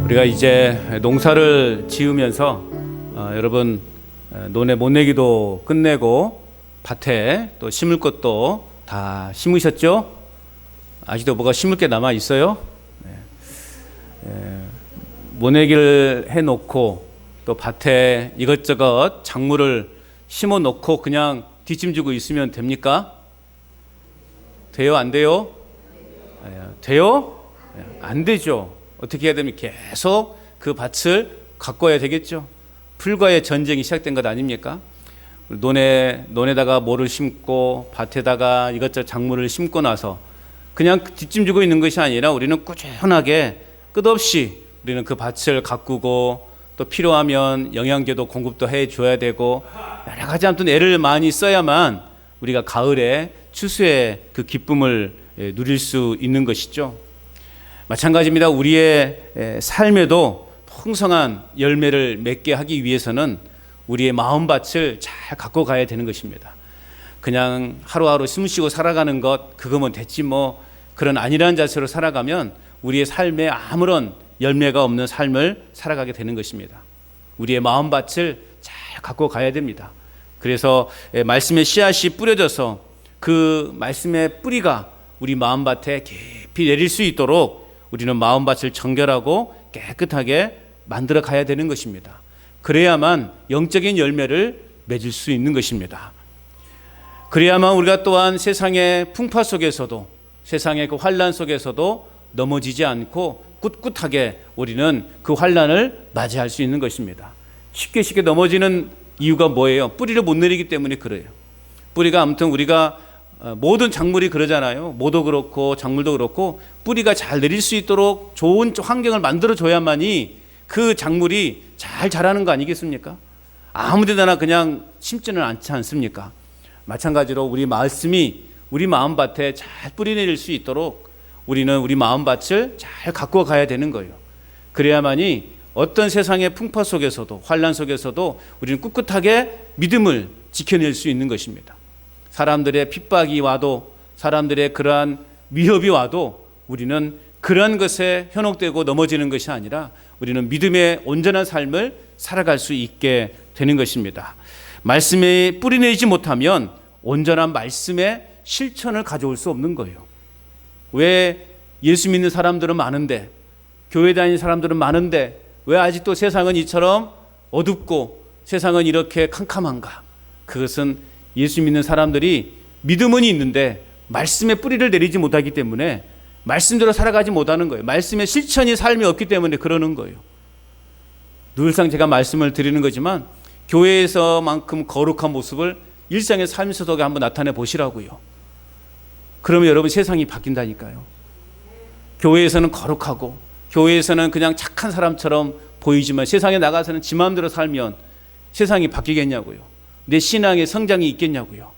우리가 이제 농사를 지으면서 여러분 논에 모내기도 끝내고 밭에 또 심을 것도 다 심으셨죠? 아직도 뭐가 심을 게 남아 있어요? 모내기를 해놓고 또 밭에 이것저것 작물을 심어 놓고 그냥 뒷짐지고 있으면 됩니까? 돼요? 안 돼요? 돼요? 안 되죠. 어떻게 해야 됩니까? 계속 그 밭을 가꿔야 되겠죠. 풀과의 전쟁이 시작된 것 아닙니까? 논에다가 뭐를 심고 밭에다가 이것저것 작물을 심고 나서 그냥 뒷짐지고 있는 것이 아니라 우리는 꾸준하게 끝없이 우리는 그 밭을 가꾸고 또 필요하면 영양제도 공급도 해줘야 되고 여러 가지 아무튼 애를 많이 써야만 우리가 가을에 추수의 그 기쁨을 누릴 수 있는 것이죠. 마찬가지입니다. 우리의 삶에도 풍성한 열매를 맺게 하기 위해서는 우리의 마음밭을 잘 갖고 가야 되는 것입니다. 그냥 하루하루 숨쉬고 살아가는 것 그거면 됐지 뭐 그런 안일한 자세로 살아가면 우리의 삶에 아무런 열매가 없는 삶을 살아가게 되는 것입니다. 우리의 마음밭을 잘 갖고 가야 됩니다. 그래서 말씀의 씨앗이 뿌려져서 그 말씀의 뿌리가 우리 마음밭에 깊이 내릴 수 있도록 우리는 마음밭을 정결하고 깨끗하게 만들어 가야 되는 것입니다. 그래야만 영적인 열매를 맺을 수 있는 것입니다. 그래야만 우리가 또한 세상의 풍파 속에서도 세상의 그 환난 속에서도 넘어지지 않고 꿋꿋하게 우리는 그 환난을 맞이할 수 있는 것입니다. 쉽게 넘어지는 이유가 뭐예요? 뿌리를 못 내리기 때문에 그래요. 뿌리가 아무튼 우리가 모든 작물이 그러잖아요. 모도 그렇고 작물도 그렇고 뿌리가 잘 내릴 수 있도록 좋은 환경을 만들어줘야만이 그 작물이 잘 자라는 거 아니겠습니까? 아무 데다나 그냥 심지는 않지 않습니까? 마찬가지로 우리 말씀이 우리 마음밭에 잘 뿌리 내릴 수 있도록 우리는 우리 마음밭을 잘 갖고 가야 되는 거예요. 그래야만이 어떤 세상의 풍파 속에서도 환난 속에서도 우리는 꿋꿋하게 믿음을 지켜낼 수 있는 것입니다. 사람들의 핍박이 와도 사람들의 그러한 위협이 와도 우리는 그러한 것에 현혹되고 넘어지는 것이 아니라 우리는 믿음의 온전한 삶을 살아갈 수 있게 되는 것입니다. 말씀에 뿌리내지 못하면 온전한 말씀의 실천을 가져올 수 없는 거예요. 왜 예수 믿는 사람들은 많은데 교회 다니는 사람들은 많은데 왜 아직도 세상은 이처럼 어둡고 세상은 이렇게 캄캄한가? 그것은 예수 믿는 사람들이 믿음은 있는데 말씀에 뿌리를 내리지 못하기 때문에 말씀대로 살아가지 못하는 거예요. 말씀의 실천이 삶이 없기 때문에 그러는 거예요. 늘상 제가 말씀을 드리는 거지만 교회에서만큼 거룩한 모습을 일상의 삶에서도 한번 나타내 보시라고요. 그러면 여러분 세상이 바뀐다니까요. 교회에서는 거룩하고 교회에서는 그냥 착한 사람처럼 보이지만 세상에 나가서는 지 마음대로 살면 세상이 바뀌겠냐고요. 내 신앙의 성장이 있겠냐고요.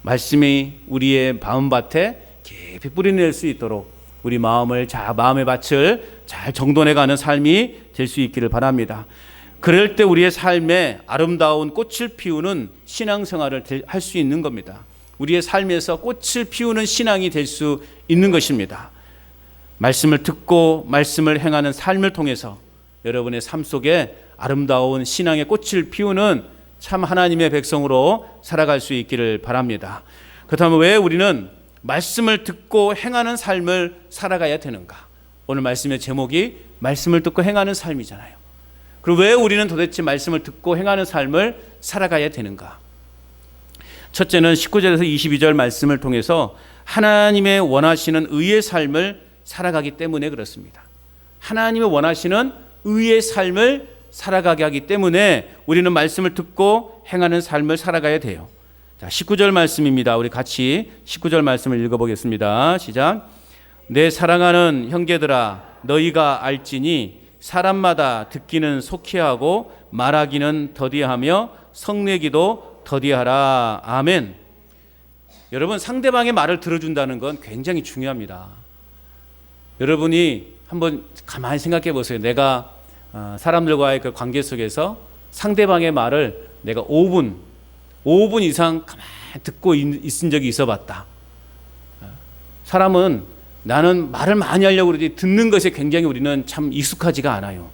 말씀이 우리의 마음밭에 깊이 뿌리낼 수 있도록 우리 마음의 밭을 잘 정돈해가는 삶이 될 수 있기를 바랍니다. 그럴 때 우리의 삶에 아름다운 꽃을 피우는 신앙생활을 할 수 있는 겁니다. 우리의 삶에서 꽃을 피우는 신앙이 될 수 있는 것입니다. 말씀을 듣고 말씀을 행하는 삶을 통해서 여러분의 삶 속에 아름다운 신앙의 꽃을 피우는 참 하나님의 백성으로 살아갈 수 있기를 바랍니다. 그렇다면 왜 우리는 말씀을 듣고 행하는 삶을 살아가야 되는가? 오늘 말씀의 제목이 말씀을 듣고 행하는 삶이잖아요. 그리고 왜 우리는 도대체 말씀을 듣고 행하는 삶을 살아가야 되는가? 첫째는 19절에서 22절 말씀을 통해서 하나님의 원하시는 의의 삶을 살아가기 때문에 그렇습니다. 하나님의 원하시는 의의 삶을 살아가게 하기 때문에 우리는 말씀을 듣고 행하는 삶을 살아가야 돼요. 자, 19절 말씀입니다. 우리 같이 19절 말씀을 읽어보겠습니다. 시작. 내 사랑하는 형제들아 너희가 알지니 사람마다 듣기는 속히하고 말하기는 더디하며 성내기도 더디하라. 아멘. 여러분 상대방의 말을 들어준다는 건 굉장히 중요합니다. 여러분이 한번 가만히 생각해 보세요. 내가 사람들과의 그 관계 속에서 상대방의 말을 내가 5분 이상 가만히 듣고 있은 적이 있어 봤다. 사람은 나는 말을 많이 하려고 그러지 듣는 것에 굉장히 우리는 참 익숙하지가 않아요.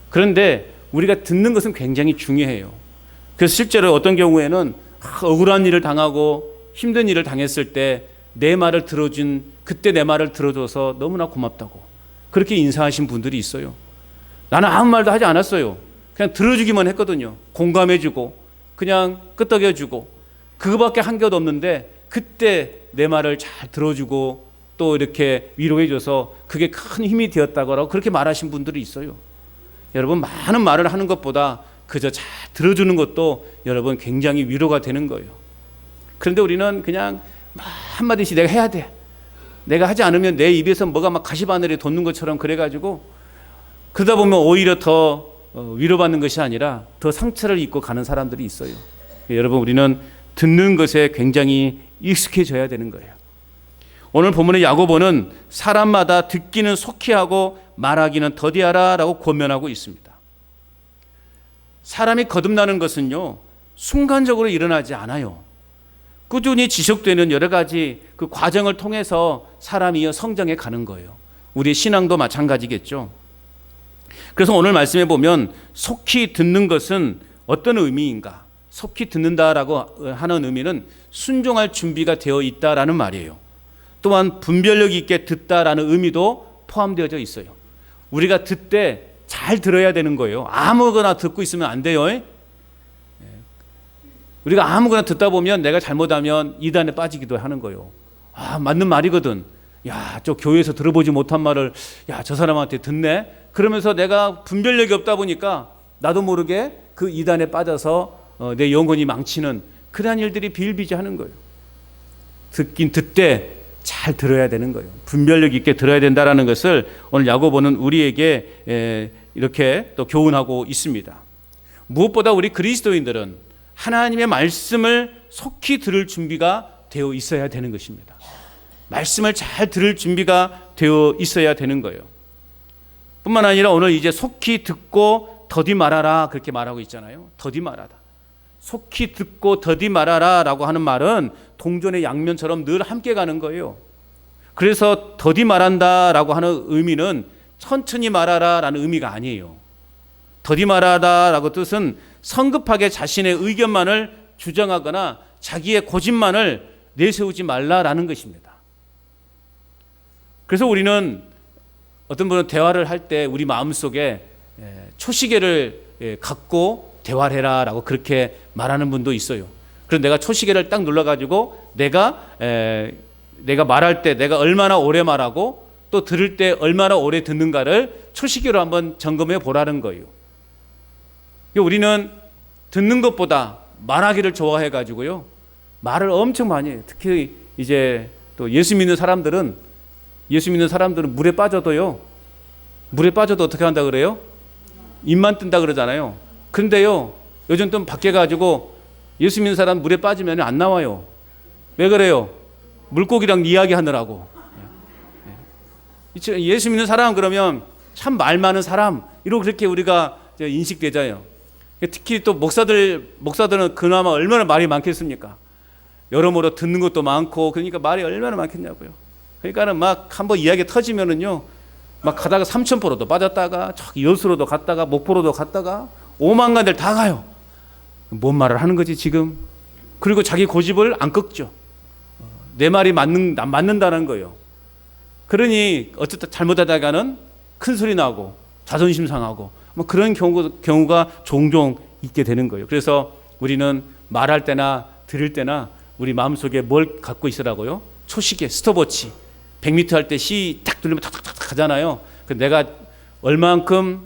그런데 우리가 듣는 것은 굉장히 중요해요. 그래서 실제로 어떤 경우에는 억울한 일을 당하고 힘든 일을 당했을 때 내 말을 들어준, 그때 내 말을 들어줘서 너무나 고맙다고 그렇게 인사하신 분들이 있어요. 나는 아무 말도 하지 않았어요. 그냥 들어주기만 했거든요. 공감해주고 그냥 끄떡여주고 그거밖에 한 것 없는데 그때 내 말을 잘 들어주고 또 이렇게 위로해줘서 그게 큰 힘이 되었다고 그렇게 말하신 분들이 있어요. 여러분, 많은 말을 하는 것보다 그저 잘 들어주는 것도 여러분 굉장히 위로가 되는 거예요. 그런데 우리는 그냥 한마디씩 내가 해야 돼. 내가 하지 않으면 내 입에서 뭐가 막 가시바늘이 돋는 것처럼 그래가지고 그러다 보면 오히려 더 위로받는 것이 아니라 더 상처를 입고 가는 사람들이 있어요. 여러분, 우리는 듣는 것에 굉장히 익숙해져야 되는 거예요. 오늘 본문의 야고보는 사람마다 듣기는 속히 하고 말하기는 더디하라 라고 권면하고 있습니다. 사람이 거듭나는 것은요, 순간적으로 일어나지 않아요. 꾸준히 지속되는 여러 가지 그 과정을 통해서 사람이 성장해 가는 거예요. 우리 신앙도 마찬가지겠죠. 그래서 오늘 말씀해 보면 속히 듣는 것은 어떤 의미인가? 속히 듣는다라고 하는 의미는 순종할 준비가 되어 있다라는 말이에요. 또한 분별력 있게 듣다라는 의미도 포함되어져 있어요. 우리가 듣되 잘 들어야 되는 거예요. 아무거나 듣고 있으면 안 돼요. 우리가 아무거나 듣다 보면 내가 잘못하면 이단에 빠지기도 하는 거예요. 맞는 말이거든. 야, 저 교회에서 들어보지 못한 말을 저 사람한테 듣네. 그러면서 내가 분별력이 없다 보니까 나도 모르게 그 이단에 빠져서 내 영혼이 망치는 그러한 일들이 비일비재하는 거예요. 듣긴 듣되 잘 들어야 되는 거예요. 분별력 있게 들어야 된다는 것을 오늘 야고보는 우리에게 이렇게 또 교훈하고 있습니다. 무엇보다 우리 그리스도인들은 하나님의 말씀을 속히 들을 준비가 되어 있어야 되는 것입니다. 말씀을 잘 들을 준비가 되어 있어야 되는 거예요. 뿐만 아니라 오늘 이제 속히 듣고 더디 말하라 그렇게 말하고 있잖아요. 더디 말하다. 속히 듣고 더디 말하라 라고 하는 말은 동전의 양면처럼 늘 함께 가는 거예요. 그래서 더디 말한다 라고 하는 의미는 천천히 말하라 라는 의미가 아니에요. 더디 말하다 라고 뜻은 성급하게 자신의 의견만을 주장하거나 자기의 고집만을 내세우지 말라라는 것입니다. 그래서 우리는 어떤 분은 대화를 할 때 우리 마음속에 초시계를 갖고 대화를 해라 라고 그렇게 말하는 분도 있어요. 그래서 내가 초시계를 딱 눌러가지고 내가 말할 때 내가 얼마나 오래 말하고 또 들을 때 얼마나 오래 듣는가를 초시계로 한번 점검해 보라는 거예요. 우리는 듣는 것보다 말하기를 좋아해 가지고요, 말을 엄청 많이 해요. 특히 이제 또 예수 믿는 사람들은 물에 빠져도 어떻게 한다 그래요? 입만 뜬다 그러잖아요. 근데요, 요즘 좀 바뀌어 가지고 예수 믿는 사람 물에 빠지면 안 나와요. 왜 그래요? 물고기랑 이야기 하느라고. 예수 믿는 사람 그러면 참 말 많은 사람 이러고 그렇게 우리가 인식되잖아요. 특히 또 목사들은 그나마 얼마나 말이 많겠습니까? 여러모로 듣는 것도 많고 그러니까 말이 얼마나 많겠냐고요. 그러니까는 막 한번 이야기 터지면은요, 막 가다가 삼천포로도 빠졌다가 저기 여수로도 갔다가 목포로도 갔다가 오만 데를 다 가요. 뭔 말을 하는 거지 지금? 그리고 자기 고집을 안 꺾죠. 내 말이 맞는다는 거예요. 그러니 어쨌든 잘못하다가는 큰 소리 나고 자존심 상하고 뭐 그런 경우가 종종 있게 되는 거예요. 그래서 우리는 말할 때나 들을 때나 우리 마음속에 뭘 갖고 있으라고요? 초시계, 스톱워치. 100m 할 때 시 딱 돌리면 탁탁탁 하잖아요. 내가 얼만큼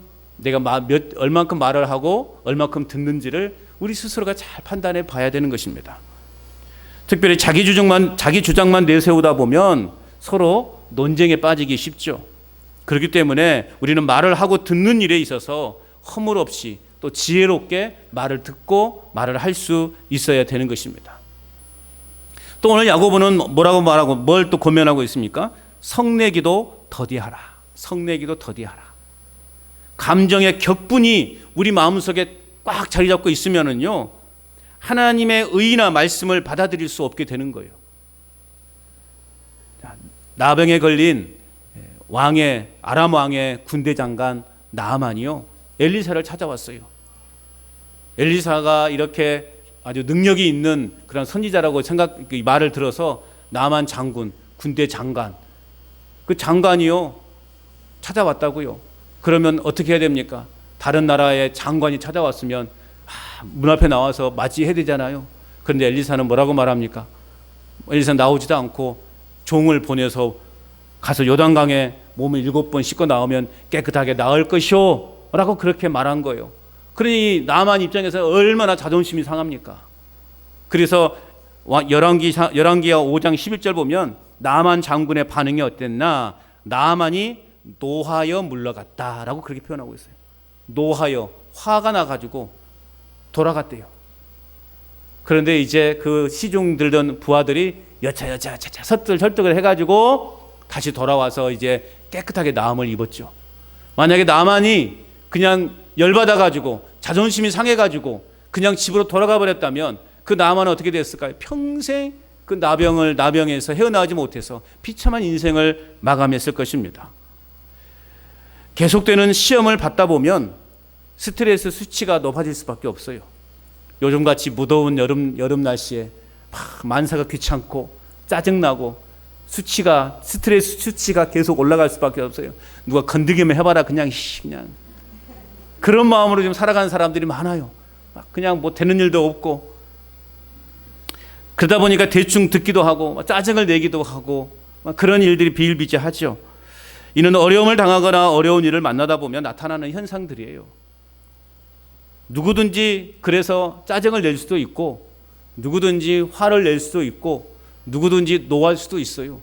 말을 하고 얼만큼 듣는지를 우리 스스로가 잘 판단해 봐야 되는 것입니다. 특별히 자기 주장만 내세우다 보면 서로 논쟁에 빠지기 쉽죠. 그렇기 때문에 우리는 말을 하고 듣는 일에 있어서 허물 없이 또 지혜롭게 말을 듣고 말을 할 수 있어야 되는 것입니다. 또 오늘 야고보는 뭘 또 권면하고 있습니까? 성내기도 더디하라. 성내기도 더디하라. 감정의 격분이 우리 마음속에 꽉 자리 잡고 있으면은요, 하나님의 의나 말씀을 받아들일 수 없게 되는 거예요. 나병에 걸린 아람 왕의 군대 장관 나아만이요, 엘리사를 찾아왔어요. 엘리사가 이렇게 아주 능력이 있는 그런 선지자라고 말을 들어서 나아만 장군, 군대 장관, 그 장관이요 찾아왔다고요. 그러면 어떻게 해야 됩니까? 다른 나라의 장관이 찾아왔으면 문 앞에 나와서 맞이해야 되잖아요. 그런데 엘리사는 뭐라고 말합니까? 엘리사는 나오지도 않고 종을 보내서 가서 요단강에 몸을 7번 씻고 나오면 깨끗하게 나을 것이오 라고 그렇게 말한 거예요. 그러니 나만 입장에서 얼마나 자존심이 상합니까? 그래서 열왕기하 5장 11절 보면 나만 장군의 반응이 어땠나? 나만이 노하여 물러갔다라고 그렇게 표현하고 있어요. 노하여, 화가 나가지고 돌아갔대요. 그런데 이제 그 시중 들던 부하들이 여차여차 설득을 해가지고 다시 돌아와서 이제 깨끗하게 나음을 입었죠. 만약에 나만이 그냥 열받아가지고 자존심이 상해가지고 그냥 집으로 돌아가 버렸다면 그 나만은 어떻게 됐을까요? 평생 그 나병에서 헤어나오지 못해서 비참한 인생을 마감했을 것입니다. 계속되는 시험을 받다 보면 스트레스 수치가 높아질 수밖에 없어요. 요즘같이 무더운 여름 날씨에 만사가 귀찮고 짜증나고 스트레스 수치가 계속 올라갈 수밖에 없어요. 누가 건드기만 해봐라 그냥 그런 마음으로 좀 살아가는 사람들이 많아요. 그냥 뭐 되는 일도 없고, 그러다 보니까 대충 듣기도 하고 짜증을 내기도 하고 그런 일들이 비일비재하죠. 이는 어려움을 당하거나 어려운 일을 만나다 보면 나타나는 현상들이에요. 누구든지 그래서 짜증을 낼 수도 있고, 누구든지 화를 낼 수도 있고, 누구든지 노할 수도 있어요.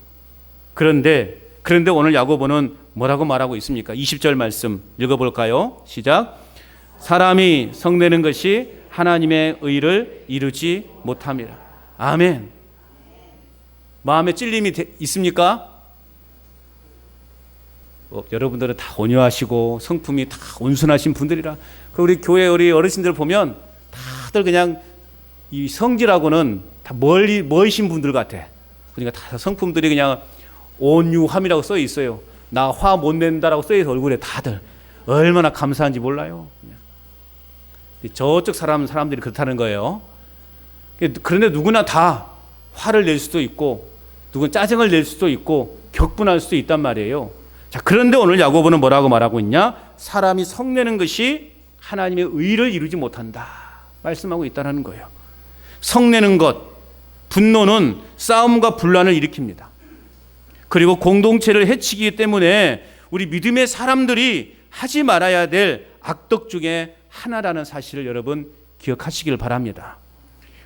그런데 오늘 야고보는 뭐라고 말하고 있습니까? 20절 말씀 읽어볼까요? 시작. 사람이 성내는 것이 하나님의 의를 이루지 못함이라. 아멘. 마음에 찔림이 있습니까? 여러분들은 다 온유하시고 성품이 다 온순하신 분들이라, 우리 교회 우리 어르신들 보면 다들 그냥 이 성질하고는 다 멀으신 분들 같아. 그러니까 다 성품들이 그냥 온유함이라고 써 있어요. 나 화 못 낸다라고 써 있어 얼굴에. 다들 얼마나 감사한지 몰라요. 저쪽 사람들이 그렇다는 거예요. 그런데 누구나 다 화를 낼 수도 있고, 누군 짜증을 낼 수도 있고, 격분할 수도 있단 말이에요. 자, 그런데 오늘 야고보는 뭐라고 말하고 있냐? 사람이 성내는 것이 하나님의 의를 이루지 못한다 말씀하고 있다는 거예요. 성내는 것, 분노는 싸움과 분란을 일으킵니다. 그리고 공동체를 해치기 때문에 우리 믿음의 사람들이 하지 말아야 될 악덕 중에 하나라는 사실을 여러분 기억하시길 바랍니다.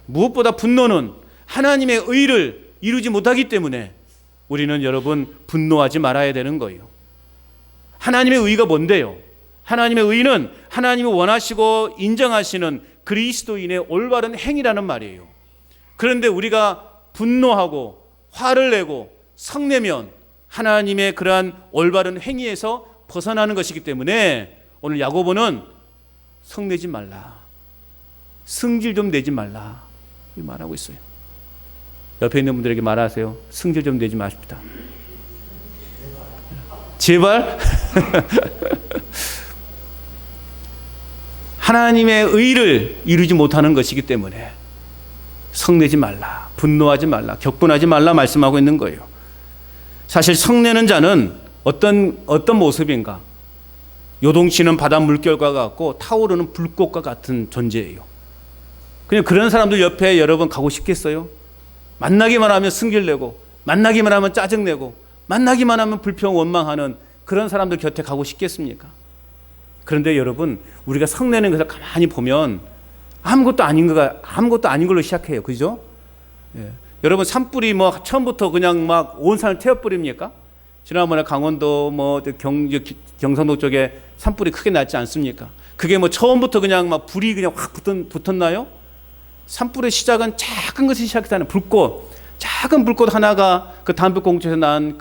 무엇보다 분노는 하나님의 의를 이루지 못하기 때문에 우리는 여러분 분노하지 말아야 되는 거예요. 하나님의 의가 뭔데요? 하나님의 의는 하나님이 원하시고 인정하시는 그리스도인의 올바른 행위라는 말이에요. 그런데 우리가 분노하고 화를 내고 성내면 하나님의 그러한 올바른 행위에서 벗어나는 것이기 때문에 오늘 야고보는 성내지 말라, 승질 좀 내지 말라 이 말하고 있어요. 옆에 있는 분들에게 말하세요. 승질 좀 내지 마십시다. 제발. 하나님의 의를 이루지 못하는 것이기 때문에 성내지 말라, 분노하지 말라, 격분하지 말라 말씀하고 있는 거예요. 사실 성내는 자는 어떤 모습인가? 요동치는 바다 물결과 같고 타오르는 불꽃과 같은 존재예요. 그냥 그런 사람들 옆에 여러분 가고 싶겠어요? 만나기만 하면 승질내고, 만나기만 하면 짜증내고, 만나기만 하면 불평 원망하는 그런 사람들 곁에 가고 싶겠습니까? 그런데 여러분, 우리가 성내는 것을 가만히 보면 아무것도 아닌 걸로 시작해요. 그죠? 예. 여러분, 산불이 뭐 처음부터 그냥 막 온 산을 태워버립니까? 지난번에 강원도 경상도 쪽에 산불이 크게 났지 않습니까? 그게 뭐 처음부터 그냥 막 불이 그냥 확 붙었나요? 산불의 시작은 작은 것이 시작되는 불꽃, 작은 불꽃 하나가 그 담배꽁초에서 난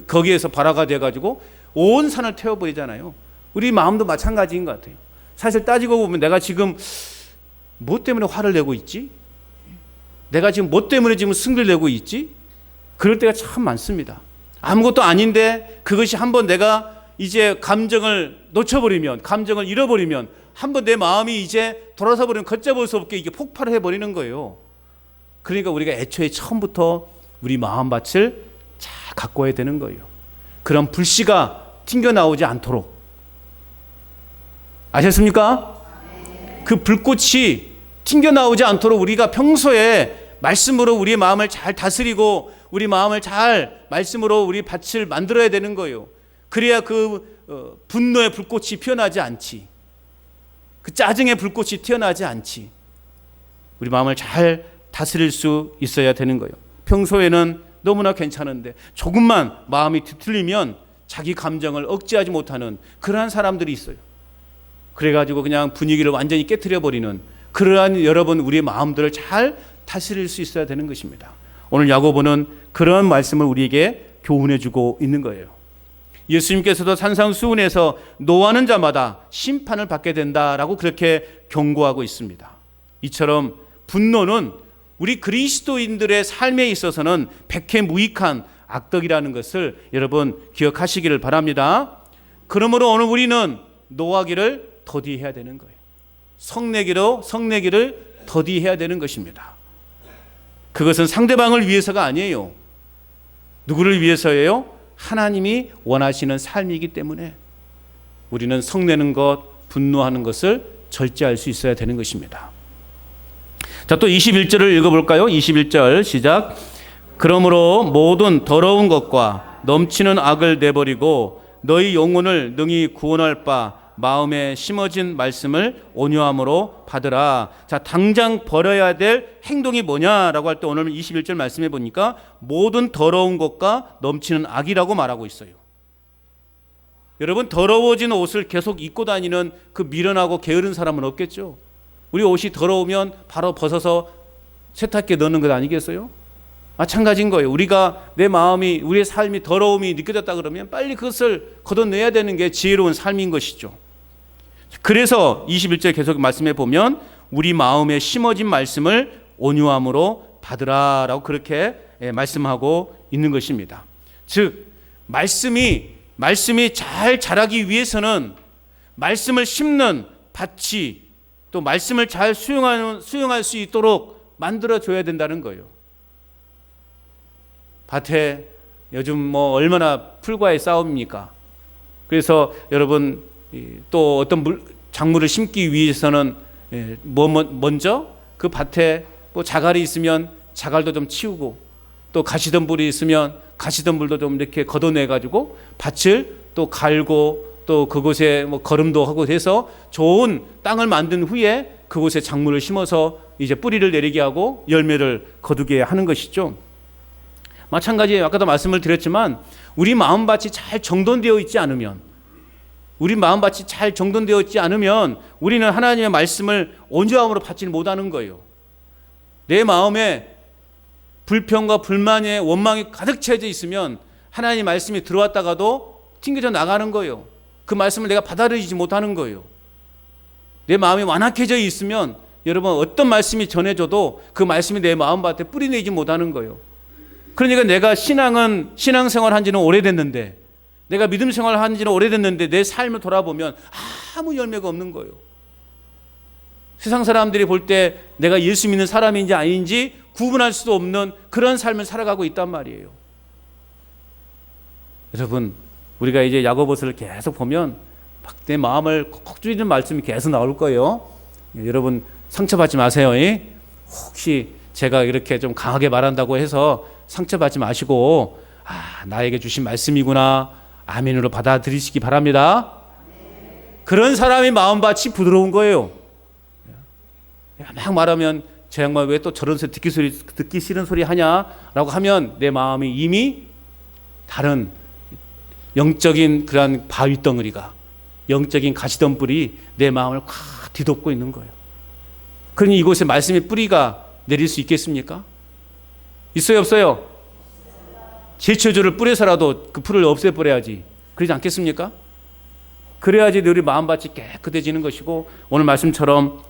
거기에서 발화가 돼가지고 온 산을 태워버리잖아요. 우리 마음도 마찬가지인 것 같아요. 사실 따지고 보면 내가 지금 뭐 때문에 화를 내고 있지? 내가 지금 뭐 때문에 지금 승리를 내고 있지? 그럴 때가 참 많습니다. 아무것도 아닌데 그것이 한번 내가 이제 감정을 놓쳐버리면, 감정을 잃어버리면, 한번 내 마음이 이제 돌아서 버리면 걷잡을 수 없게 이게 폭발을 해버리는 거예요. 그러니까 우리가 애초에 처음부터 우리 마음밭을 잘 가꿔야 되는 거예요. 그런 불씨가 튕겨나오지 않도록. 아셨습니까? 그 불꽃이 튕겨나오지 않도록 우리가 평소에 말씀으로 우리의 마음을 잘 다스리고 우리 마음을 잘 말씀으로 우리 밭을 만들어야 되는 거예요. 그래야 그 분노의 불꽃이 피어나지 않지. 그 짜증의 불꽃이 튀어나지 않지. 우리 마음을 잘 다스릴 수 있어야 되는 거예요. 평소에는 너무나 괜찮은데 조금만 마음이 뒤틀리면 자기 감정을 억제하지 못하는 그러한 사람들이 있어요. 그래가지고 그냥 분위기를 완전히 깨트려버리는 그러한 여러분 우리의 마음들을 잘 다스릴 수 있어야 되는 것입니다. 오늘 야고보는 그런 말씀을 우리에게 교훈해주고 있는 거예요. 예수님께서도 산상수훈에서 노하는 자마다 심판을 받게 된다라고 그렇게 경고하고 있습니다. 이처럼 분노는 우리 그리스도인들의 삶에 있어서는 백해무익한 악덕이라는 것을 여러분 기억하시기를 바랍니다. 그러므로 오늘 우리는 노하기를 더디해야 되는 거예요. 성내기를 더디해야 되는 것입니다. 그것은 상대방을 위해서가 아니에요. 누구를 위해서예요? 하나님이 원하시는 삶이기 때문에 우리는 성내는 것, 분노하는 것을 절제할 수 있어야 되는 것입니다. 자, 또 21절을 읽어볼까요? 21절 시작. 그러므로 모든 더러운 것과 넘치는 악을 내버리고 너희 영혼을 능히 구원할 바 마음에 심어진 말씀을 온유함으로 받으라. 자, 당장 버려야 될 행동이 뭐냐라고 할 때 오늘 21절 말씀해 보니까 모든 더러운 것과 넘치는 악이라고 말하고 있어요. 여러분, 더러워진 옷을 계속 입고 다니는 그 미련하고 게으른 사람은 없겠죠. 우리 옷이 더러우면 바로 벗어서 세탁기에 넣는 것 아니겠어요? 마찬가지인 거예요. 우리가 내 마음이, 우리의 삶이 더러움이 느껴졌다 그러면 빨리 그것을 걷어내야 되는 게 지혜로운 삶인 것이죠. 그래서 21절 계속 말씀해 보면 우리 마음에 심어진 말씀을 온유함으로 받으라라고 그렇게 말씀하고 있는 것입니다. 즉 말씀이 잘 자라기 위해서는 말씀을 심는 밭이 또 말씀을 잘 수용할 수 있도록 만들어줘야 된다는 거예요. 밭에 요즘 뭐 얼마나 풀과의 싸움입니까? 그래서 여러분 또 어떤 작물을 심기 위해서는 먼저 그 밭에 뭐 자갈이 있으면 자갈도 좀 치우고 또 가시덤불이 있으면 가시덤불도 좀 이렇게 걷어내가지고 밭을 또 갈고 또 그곳에 뭐 거름도 하고 해서 좋은 땅을 만든 후에 그곳에 작물을 심어서 이제 뿌리를 내리게 하고 열매를 거두게 하는 것이죠. 마찬가지예요. 아까도 말씀을 드렸지만 우리 마음밭이 잘 정돈되어 있지 않으면 우리는 하나님의 말씀을 온유함으로 받지 못하는 거예요. 내 마음에 불평과 불만의 원망이 가득 채워져 있으면 하나님의 말씀이 들어왔다가도 튕겨져 나가는 거예요. 그 말씀을 내가 받아들이지 못하는 거예요. 내 마음이 완악해져 있으면 여러분 어떤 말씀이 전해져도 그 말씀이 내 마음밭에 뿌리내지 못하는 거예요. 그러니까 내가 신앙생활 한 지는 오래됐는데 내가 믿음 생활 한 지는 오래됐는데 내 삶을 돌아보면 아무 열매가 없는 거예요. 세상 사람들이 볼 때 내가 예수 믿는 사람인지 아닌지 구분할 수도 없는 그런 삶을 살아가고 있단 말이에요. 여러분 우리가 이제 야고보서를 계속 보면 막 내 마음을 콕 찌르는 말씀이 계속 나올 거예요. 여러분 상처받지 마세요. 혹시 제가 이렇게 좀 강하게 말한다고 해서 상처받지 마시고 나에게 주신 말씀이구나 아멘으로 받아들이시기 바랍니다. 그런 사람의 마음밭이 부드러운 거예요. 내가 막 말하면 저 양반 왜 또 저런 소리 듣기 싫은 소리 하냐라고 하면 내 마음이 이미 다른 영적인 그런 바위덩어리가 영적인 가시덤불이 내 마음을 꽉 뒤덮고 있는 거예요. 그러니 이곳에 말씀의 뿌리가 내릴 수 있겠습니까? 있어요 없어요? 제초조를 뿌려서라도 그 풀을 없애버려야지. 그러지 않겠습니까? 그래야지 우리 마음밭이 깨끗해지는 것이고 오늘 말씀처럼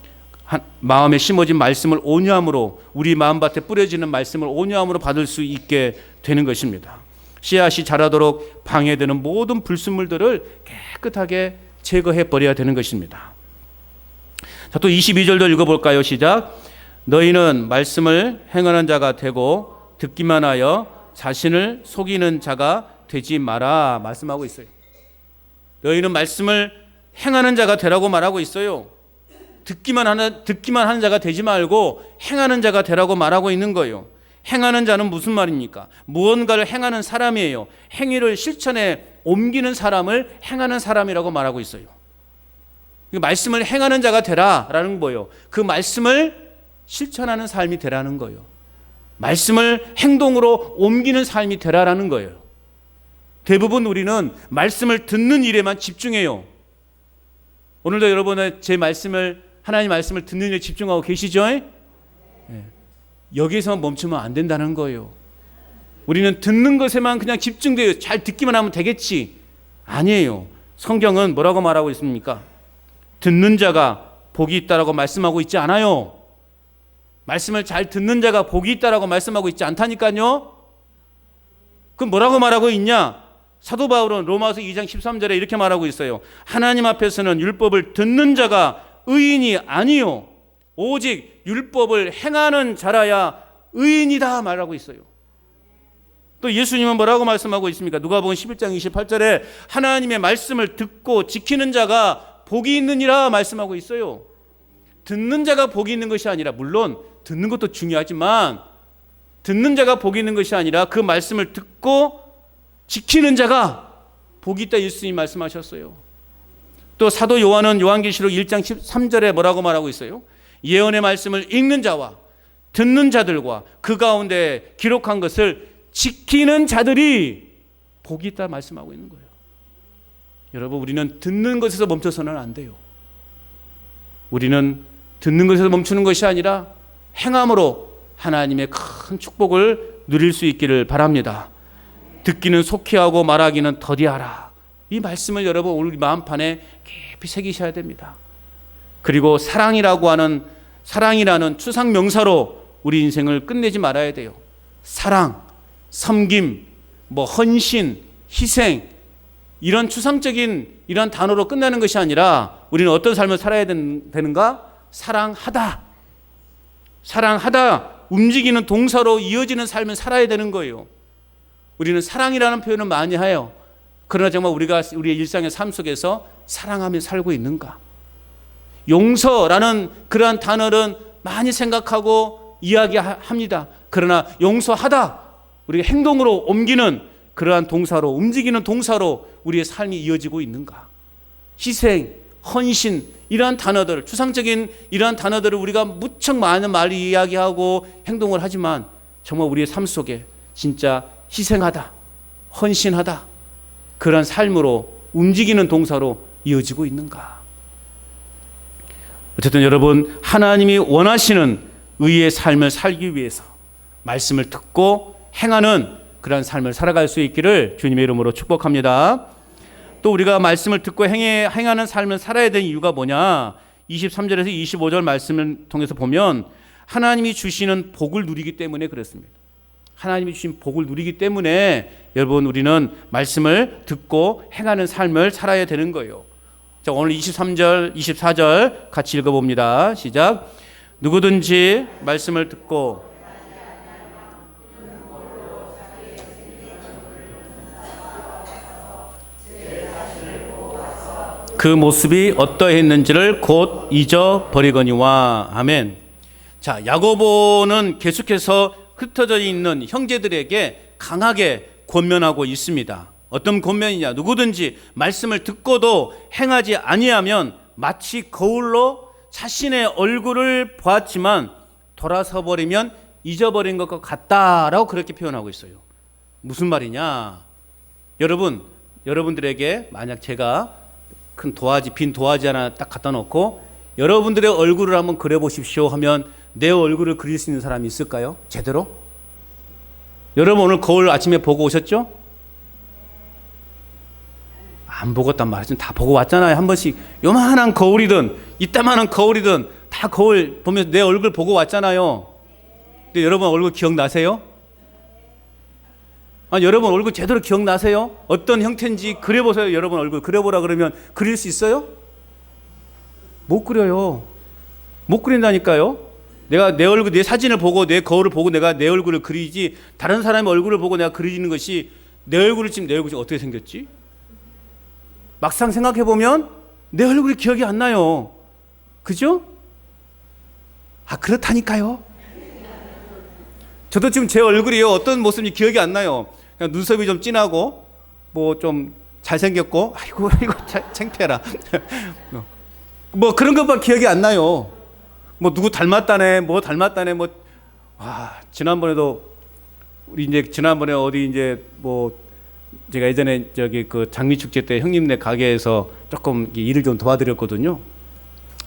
마음에 심어진 말씀을 온유함으로, 우리 마음밭에 뿌려지는 말씀을 온유함으로 받을 수 있게 되는 것입니다. 씨앗이 자라도록 방해되는 모든 불순물들을 깨끗하게 제거해 버려야 되는 것입니다. 자, 또 22절도 읽어볼까요? 시작. 너희는 말씀을 행하는 자가 되고 듣기만 하여 자신을 속이는 자가 되지 마라 말씀하고 있어요. 너희는 말씀을 행하는 자가 되라고 말하고 있어요. 듣기만 하는 자가 되지 말고 행하는 자가 되라고 말하고 있는 거예요. 행하는 자는 무슨 말입니까? 무언가를 행하는 사람이에요. 행위를 실천에 옮기는 사람을 행하는 사람이라고 말하고 있어요. 말씀을 행하는 자가 되라라는 거예요. 그 말씀을 실천하는 삶이 되라는 거예요. 말씀을 행동으로 옮기는 삶이 되라라는 거예요. 대부분 우리는 말씀을 듣는 일에만 집중해요. 오늘도 여러분의 제 말씀을, 하나님 말씀을 듣는 일에 집중하고 계시죠? 네. 여기에서만 멈추면 안 된다는 거예요. 우리는 듣는 것에만 그냥 집중돼요. 잘 듣기만 하면 되겠지. 아니에요. 성경은 뭐라고 말하고 있습니까? 듣는 자가 복이 있다라고 말씀하고 있지 않아요. 말씀을 잘 듣는 자가 복이 있다라고 말씀하고 있지 않다니까요. 그럼 뭐라고 말하고 있냐? 사도 바울은 로마서 2장 13절에 이렇게 말하고 있어요. 하나님 앞에서는 율법을 듣는 자가 의인이 아니요 오직 율법을 행하는 자라야 의인이다 말하고 있어요. 또 예수님은 뭐라고 말씀하고 있습니까? 누가복음 11장 28절에 하나님의 말씀을 듣고 지키는 자가 복이 있느니라 말씀하고 있어요. 듣는 자가 복이 있는 것이 아니라, 물론 듣는 것도 중요하지만 듣는 자가 복이 있는 것이 아니라 그 말씀을 듣고 지키는 자가 복이 있다 예수님이 말씀하셨어요. 또 사도 요한은 요한계시록 1장 13절에 뭐라고 말하고 있어요? 예언의 말씀을 읽는 자와 듣는 자들과 그 가운데 기록한 것을 지키는 자들이 복이 있다 말씀하고 있는 거예요. 여러분, 우리는 듣는 것에서 멈춰서는 안 돼요. 우리는 듣는 것에서 멈추는 것이 아니라 행함으로 하나님의 큰 축복을 누릴 수 있기를 바랍니다. 듣기는 속히 하고 말하기는 더디하라. 이 말씀을 여러분 오늘 마음판에 깊이 새기셔야 됩니다. 그리고 사랑이라는 추상 명사로 우리 인생을 끝내지 말아야 돼요. 사랑, 섬김, 헌신, 희생, 이런 추상적인 이런 단어로 끝나는 것이 아니라 우리는 어떤 삶을 살아야 되는가? 사랑하다. 사랑하다. 움직이는 동사로 이어지는 삶을 살아야 되는 거예요. 우리는 사랑이라는 표현을 많이 해요. 그러나 정말 우리가 우리의 일상의 삶 속에서 사랑하며 살고 있는가? 용서라는 그러한 단어는 많이 생각하고 이야기합니다. 그러나 용서하다, 우리가 행동으로 옮기는 그러한 동사로, 움직이는 동사로 우리의 삶이 이어지고 있는가? 희생, 헌신, 이러한 단어들, 추상적인 이러한 단어들을 우리가 무척 많은 말을 이야기하고 행동을 하지만 정말 우리의 삶 속에 진짜 희생하다, 헌신하다, 그러한 삶으로 움직이는 동사로 이어지고 있는가? 어쨌든 여러분, 하나님이 원하시는 의의 삶을 살기 위해서 말씀을 듣고 행하는 그러한 삶을 살아갈 수 있기를 주님의 이름으로 축복합니다. 또 우리가 말씀을 듣고 행하는 삶을 살아야 되는 이유가 뭐냐? 23절에서 25절 말씀을 통해서 보면 하나님이 주시는 복을 누리기 때문에 그렇습니다. 하나님이 주신 복을 누리기 때문에 여러분, 우리는 말씀을 듣고 행하는 삶을 살아야 되는 거예요. 자, 오늘 23절, 24절 같이 읽어봅니다. 시작. 누구든지 말씀을 듣고 그 모습이 어떠했는지를 곧 잊어버리거니와. 아멘. 자, 야고보는 계속해서 흩어져 있는 형제들에게 강하게 권면하고 있습니다. 어떤 권면이냐? 누구든지 말씀을 듣고도 행하지 아니하면 마치 거울로 자신의 얼굴을 보았지만 돌아서 버리면 잊어버린 것과 같다라고 그렇게 표현하고 있어요. 무슨 말이냐? 여러분들에게 만약 제가 큰 도화지, 빈 도화지 하나 딱 갖다 놓고 여러분들의 얼굴을 한번 그려보십시오 하면 내 얼굴을 그릴 수 있는 사람이 있을까요? 제대로? 여러분 오늘 거울 아침에 보고 오셨죠? 안 보고 왔단 말이죠. 다 보고 왔잖아요. 한 번씩 요만한 거울이든 이따만한 거울이든 다 거울 보면서 내 얼굴 보고 왔잖아요. 근데 여러분 얼굴 기억나세요? 아니, 여러분 얼굴 제대로 기억나세요? 어떤 형태인지 그려보세요. 여러분 얼굴 그려보라 그러면 그릴 수 있어요? 못 그려요. 못 그린다니까요. 내가 내 얼굴, 내 사진을 보고 내 거울을 보고 내가 내 얼굴을 그리지, 다른 사람의 얼굴을 보고 내가 그리는 것이 내 얼굴이 지금 어떻게 생겼지? 막상 생각해보면 내 얼굴이 기억이 안 나요. 그죠? 아, 그렇다니까요. 저도 지금 제 얼굴이요, 어떤 모습인지 기억이 안 나요. 그냥 눈썹이 좀 진하고 뭐 좀 잘생겼고, 아이고 창피해라. 뭐 그런 것만 기억이 안 나요. 뭐 누구 닮았다네, 뭐 닮았다네, 뭐. 와, 지난번에도 우리 이제 지난번에 어디 이제 뭐 제가 예전에 저기 그 장미축제 때 형님네 가게에서 조금 일을 좀 도와드렸거든요.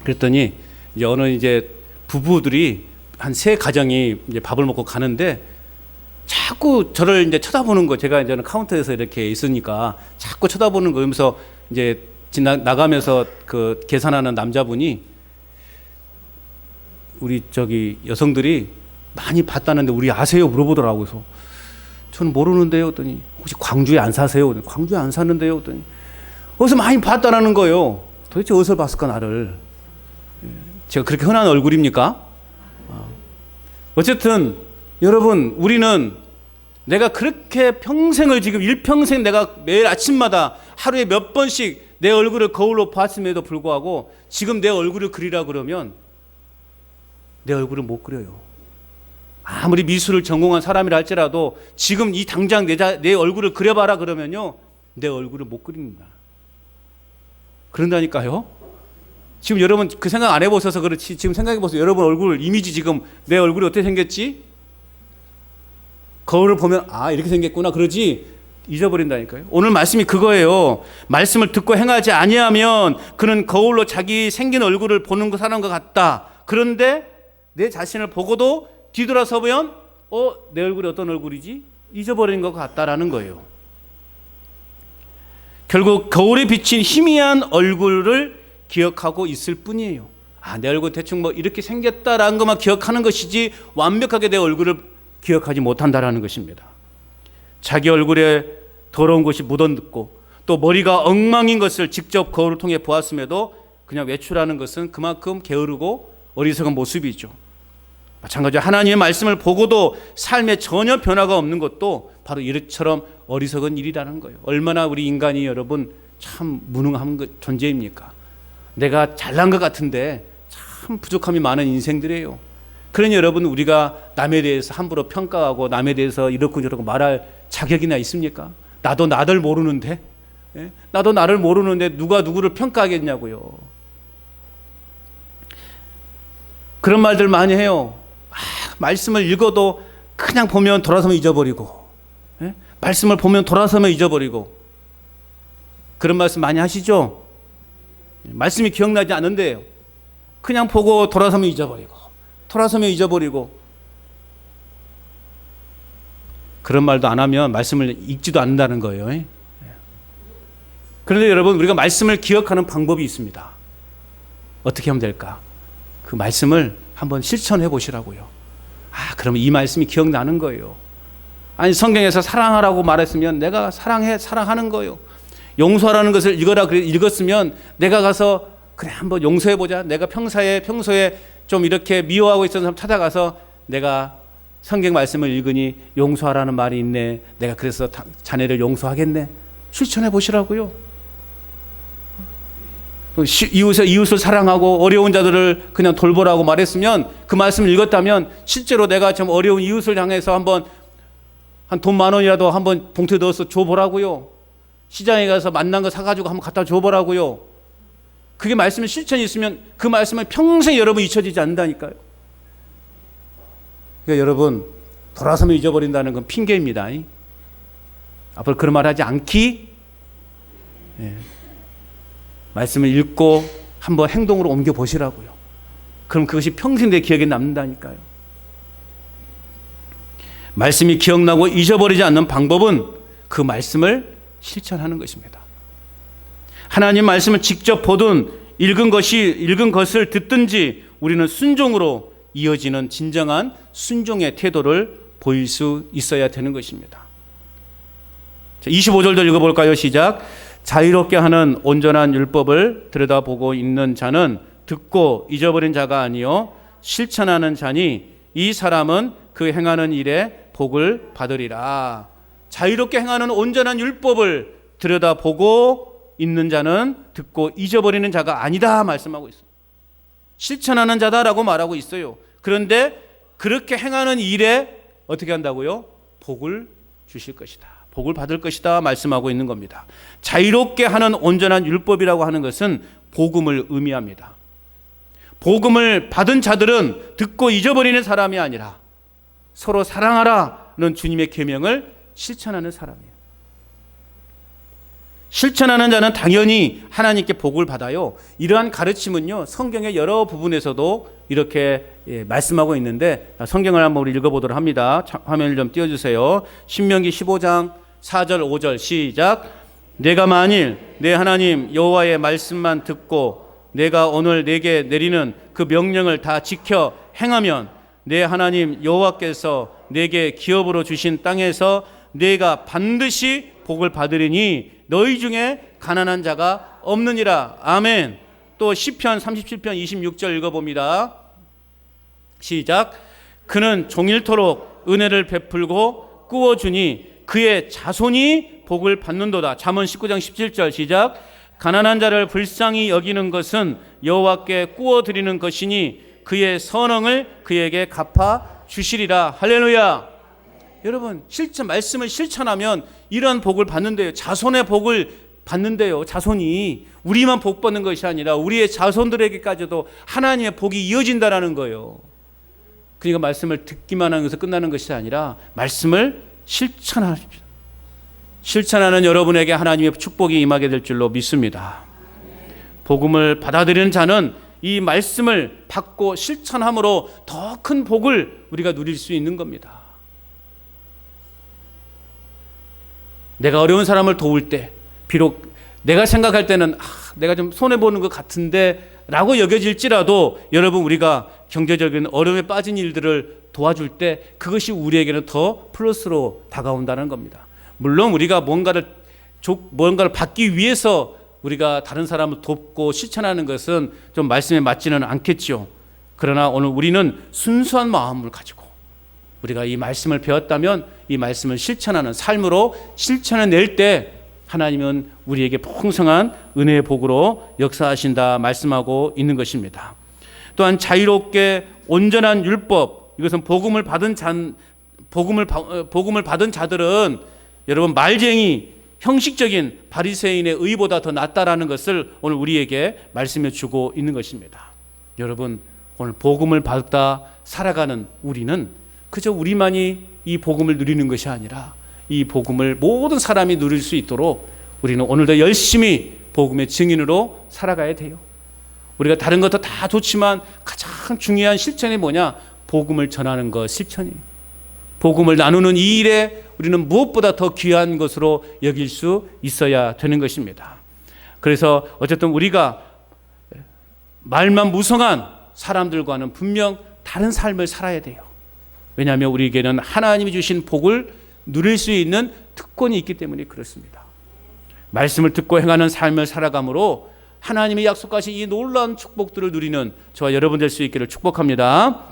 그랬더니 이제 어느 이제 부부들이 한 3가정이 이제 밥을 먹고 가는데 자꾸 저를 이제 쳐다보는 거. 제가 이제는 카운터에서 이렇게 있으니까 자꾸 쳐다보는 거. 그러면서 이제 나가면서 그 계산하는 남자분이 우리 저기 여성들이 많이 봤다는데 우리 아세요? 물어보더라고요. 그래서 저는 모르는데요. 그랬더니 혹시 광주에 안 사세요? 광주에 안 사는데요. 그랬더니 어디서 많이 봤다라는 거예요. 도대체 어디서 봤을까 나를? 제가 그렇게 흔한 얼굴입니까? 어쨌든 여러분, 우리는 내가 그렇게 평생을 지금 일평생 내가 매일 아침마다 하루에 몇 번씩 내 얼굴을 거울로 봤음에도 불구하고 지금 내 얼굴을 그리라 그러면 내 얼굴을 못 그려요. 아무리 미술을 전공한 사람이라 할지라도 지금 이 당장 내 얼굴을 그려봐라 그러면요, 내 얼굴을 못 그립니다. 그런다니까요. 지금 여러분 그 생각 안 해보셔서 그렇지, 지금 생각해보세요. 여러분 얼굴 이미지, 지금 내 얼굴이 어떻게 생겼지? 거울을 보면 아, 이렇게 생겼구나 그러지 잊어버린다니까요. 오늘 말씀이 그거예요. 말씀을 듣고 행하지 아니하면 그는 거울로 자기 생긴 얼굴을 보는 사람과 같다. 그런데 내 자신을 보고도 뒤돌아서 보면 내 얼굴이 어떤 얼굴이지? 잊어버린 것 같다라는 거예요. 결국 거울에 비친 희미한 얼굴을 기억하고 있을 뿐이에요. 아, 내 얼굴 대충 뭐 이렇게 생겼다라는 것만 기억하는 것이지 완벽하게 내 얼굴을 기억하지 못한다라는 것입니다. 자기 얼굴에 더러운 것이 묻어있고 또 머리가 엉망인 것을 직접 거울을 통해 보았음에도 그냥 외출하는 것은 그만큼 게으르고 어리석은 모습이죠. 마찬가지로 하나님의 말씀을 보고도 삶에 전혀 변화가 없는 것도 바로 이처럼 어리석은 일이라는 거예요. 얼마나 우리 인간이 여러분 참 무능한 존재입니까? 내가 잘난 것 같은데 참 부족함이 많은 인생들이에요. 그러니 여러분, 우리가 남에 대해서 함부로 평가하고 남에 대해서 이렇고 저렇고 말할 자격이나 있습니까? 나도 나를 모르는데, 나도 나를 모르는데 누가 누구를 평가하겠냐고요. 그런 말들 많이 해요. 말씀을 읽어도 그냥 보면 돌아서면 잊어버리고, 말씀을 보면 돌아서면 잊어버리고, 그런 말씀 많이 하시죠? 말씀이 기억나지 않는데요. 그냥 보고 돌아서면 잊어버리고, 돌아서면 잊어버리고. 그런 말도 안 하면 말씀을 읽지도 않는다는 거예요. 그런데 여러분, 우리가 말씀을 기억하는 방법이 있습니다. 어떻게 하면 될까? 그 말씀을 한번 실천해 보시라고요. 그러면 이 말씀이 기억나는 거예요. 아니, 성경에서 사랑하라고 말했으면 내가 사랑하는 거예요. 용서하라는 것을 읽었으면 내가 가서 그래 한번 용서해 보자. 내가 평소에 좀 이렇게 미워하고 있었던 사람 찾아가서 내가 성경 말씀을 읽으니 용서하라는 말이 있네. 내가 그래서 자네를 용서하겠네. 실천해 보시라고요. 이웃을 사랑하고 어려운 자들을 그냥 돌보라고 말했으면, 그 말씀을 읽었다면 실제로 내가 좀 어려운 이웃을 향해서 한번 한 돈 10,000원이라도 한번 봉투에 넣어서 줘보라고요. 시장에 가서 만난 거 사가지고 한번 갖다 줘보라고요. 그게 말씀의 실천이 있으면 그 말씀은 평생 여러분 잊혀지지 않는다니까요. 그러니까 여러분, 돌아서면 잊어버린다는 건 핑계입니다. 앞으로 그런 말 하지 않기, 말씀을 읽고 한번 행동으로 옮겨 보시라고요. 그럼 그것이 평생 내 기억에 남는다니까요. 말씀이 기억나고 잊어버리지 않는 방법은 그 말씀을 실천하는 것입니다. 하나님 말씀을 직접 보든 읽은 것을 듣든지 우리는 순종으로 이어지는 진정한 순종의 태도를 보일 수 있어야 되는 것입니다. 25절도 읽어볼까요? 시작. 자유롭게 하는 온전한 율법을 들여다보고 있는 자는 듣고 잊어버린 자가 아니요 실천하는 자니 이 사람은 그 행하는 일에 복을 받으리라. 자유롭게 행하는 온전한 율법을 들여다보고 있는 자는 듣고 잊어버리는 자가 아니다 말씀하고 있어요. 실천하는 자다라고 말하고 있어요. 그런데 그렇게 행하는 일에 어떻게 한다고요? 복을 주실 것이다. 복을 받을 것이다 말씀하고 있는 겁니다. 자유롭게 하는 온전한 율법이라고 하는 것은 복음을 의미합니다. 복음을 받은 자들은 듣고 잊어버리는 사람이 아니라 서로 사랑하라는 주님의 계명을 실천하는 사람이에요. 실천하는 자는 당연히 하나님께 복을 받아요. 이러한 가르침은요, 성경의 여러 부분에서도 이렇게 말씀하고 있는데 성경을 한번 우리 읽어보도록 합니다. 화면을 좀 띄워주세요. 신명기 15장 4절 5절 시작. 내가 만일 내 하나님 여호와의 말씀만 듣고 내가 오늘 내게 내리는 그 명령을 다 지켜 행하면 내 하나님 여호와께서 내게 기업으로 주신 땅에서 내가 반드시 복을 받으리니 너희 중에 가난한 자가 없느니라. 아멘. 또 시편 37편 26절 읽어봅니다. 시작. 그는 종일토록 은혜를 베풀고 꾸어주니 그의 자손이 복을 받는도다. 잠언 19장 17절 시작. 가난한 자를 불쌍히 여기는 것은 여호와께 꾸어드리는 것이니 그의 선응을 그에게 갚아 주시리라. 할렐루야. 여러분, 말씀을 실천하면 이러한 복을 받는데요. 자손의 복을 받는데요. 자손이 우리만 복 받는 것이 아니라 우리의 자손들에게까지도 하나님의 복이 이어진다라는 거예요. 그러니까 말씀을 듣기만 하는 것에서 끝나는 것이 아니라 말씀을 실천하십시오. 실천하는 여러분에게 하나님의 축복이 임하게 될 줄로 믿습니다. 복음을 받아들이는 자는 이 말씀을 받고 실천함으로 더 큰 복을 우리가 누릴 수 있는 겁니다. 내가 어려운 사람을 도울 때 비록 내가 생각할 때는 내가 좀 손해보는 것 같은데 라고 여겨질지라도 여러분, 우리가 경제적인 어려움에 빠진 일들을 도와줄 때 그것이 우리에게는 더 플러스로 다가온다는 겁니다. 물론 우리가 뭔가를 받기 위해서 우리가 다른 사람을 돕고 실천하는 것은 좀 말씀에 맞지는 않겠죠. 그러나 오늘 우리는 순수한 마음을 가지고 우리가 이 말씀을 배웠다면 이 말씀을 실천하는 삶으로 실천해낼 때 하나님은 우리에게 풍성한 은혜의 복으로 역사하신다 말씀하고 있는 것입니다. 또한 자유롭게 온전한 율법, 이것은 복음을 받은 자들은 여러분 말쟁이 형식적인 바리새인의 의보다 더 낫다라는 것을 오늘 우리에게 말씀해 주고 있는 것입니다. 여러분, 오늘 복음을 받다 살아가는 우리는 그저 우리만이 이 복음을 누리는 것이 아니라 이 복음을 모든 사람이 누릴 수 있도록 우리는 오늘도 열심히 복음의 증인으로 살아가야 돼요. 우리가 다른 것도 다 좋지만 가장 중요한 실천이 뭐냐? 복음을 전하는 것 실천이에요. 복음을 나누는 이 일에 우리는 무엇보다 더 귀한 것으로 여길 수 있어야 되는 것입니다. 그래서 어쨌든 우리가 말만 무성한 사람들과는 분명 다른 삶을 살아야 돼요. 왜냐하면 우리에게는 하나님이 주신 복을 누릴 수 있는 특권이 있기 때문에 그렇습니다. 말씀을 듣고 행하는 삶을 살아감으로 하나님이 약속하신 이 놀라운 축복들을 누리는 저와 여러분 될 수 있기를 축복합니다.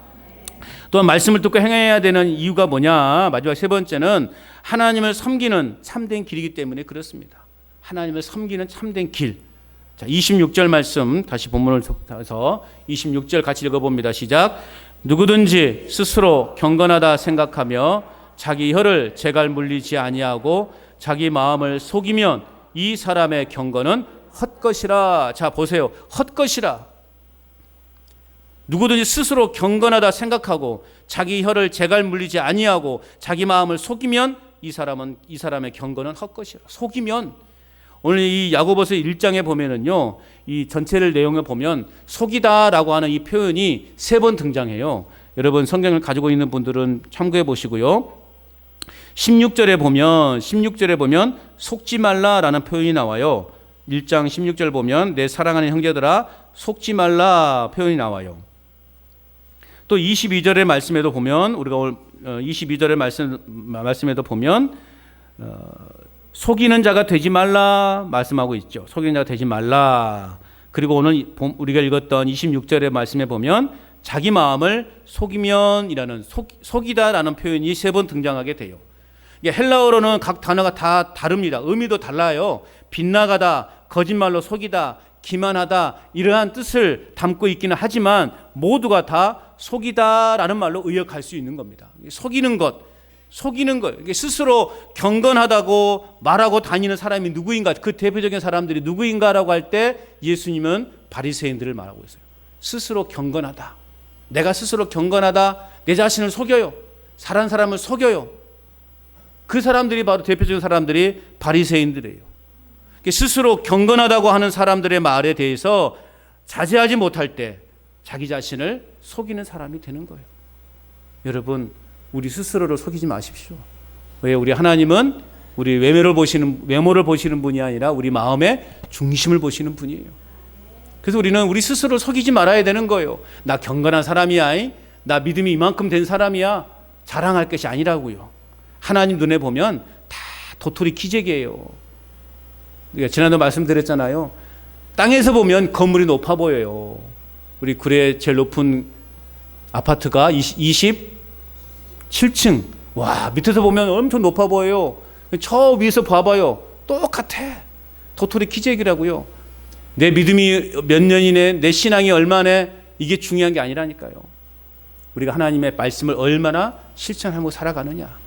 또한 말씀을 듣고 행해야 되는 이유가 뭐냐? 마지막 세 번째는 하나님을 섬기는 참된 길이기 때문에 그렇습니다. 하나님을 섬기는 참된 길. 자, 26절 말씀 다시 본문을 써서 26절 같이 읽어봅니다. 시작. 누구든지 스스로 경건하다 생각하며 자기 혀를 재갈 물리지 아니하고 자기 마음을 속이면 이 사람의 경건은 헛것이라. 자, 보세요. 헛것이라. 누구든지 스스로 경건하다 생각하고 자기 혀를 재갈 물리지 아니하고 자기 마음을 속이면 이 사람의 경건은 헛것이라. 속이면, 오늘 이 야고보서 1장에 보면은요, 이 전체를 내용을 보면 속이다라고 하는 이 표현이 3번 등장해요. 여러분 성경을 가지고 있는 분들은 참고해 보시고요. 16절에 보면 속지 말라라는 표현이 나와요. 1장 16절 보면 내 사랑하는 형제들아 속지 말라 표현이 나와요. 또 22절의 말씀에도 보면 우리가 오늘 22절의 말씀에도 보면 속이는 자가 되지 말라 말씀하고 있죠. 속이는 자가 되지 말라. 그리고 오늘 우리가 읽었던 26절의 말씀에 보면 자기 마음을 속이면이라는 속이다라는 표현이 3번 등장하게 돼요. 헬라어로는 각 단어가 다 다릅니다. 의미도 달라요. 빗나가다, 거짓말로 속이다, 기만하다 이러한 뜻을 담고 있기는 하지만 모두가 다 속이다라는 말로 의역할 수 있는 겁니다. 속이는 것, 스스로 경건하다고 말하고 다니는 사람이 누구인가, 그 대표적인 사람들이 누구인가라고 할 때 예수님은 바리새인들을 말하고 있어요. 스스로 경건하다. 내가 스스로 경건하다. 내 자신을 속여요. 사랑하는 사람을 속여요. 그 사람들이 바로 대표적인 사람들이 바리새인들이에요. 스스로 경건하다고 하는 사람들의 말에 대해서 자제하지 못할 때 자기 자신을 속이는 사람이 되는 거예요. 여러분, 우리 스스로를 속이지 마십시오. 왜? 우리 하나님은 우리 외모를 보시는 분이 아니라 우리 마음의 중심을 보시는 분이에요. 그래서 우리는 우리 스스로를 속이지 말아야 되는 거예요. 나 경건한 사람이야. 나 믿음이 이만큼 된 사람이야. 자랑할 것이 아니라고요. 하나님 눈에 보면 다 도토리 기재기예요. 지난번에 말씀드렸잖아요. 땅에서 보면 건물이 높아 보여요. 우리 구례 제일 높은 아파트가 27층. 와, 밑에서 보면 엄청 높아 보여요. 저 위에서 봐봐요. 똑같아. 도토리 기재기라고요. 내 믿음이 몇 년이네, 내 신앙이 얼마네, 이게 중요한 게 아니라니까요. 우리가 하나님의 말씀을 얼마나 실천하고 살아가느냐.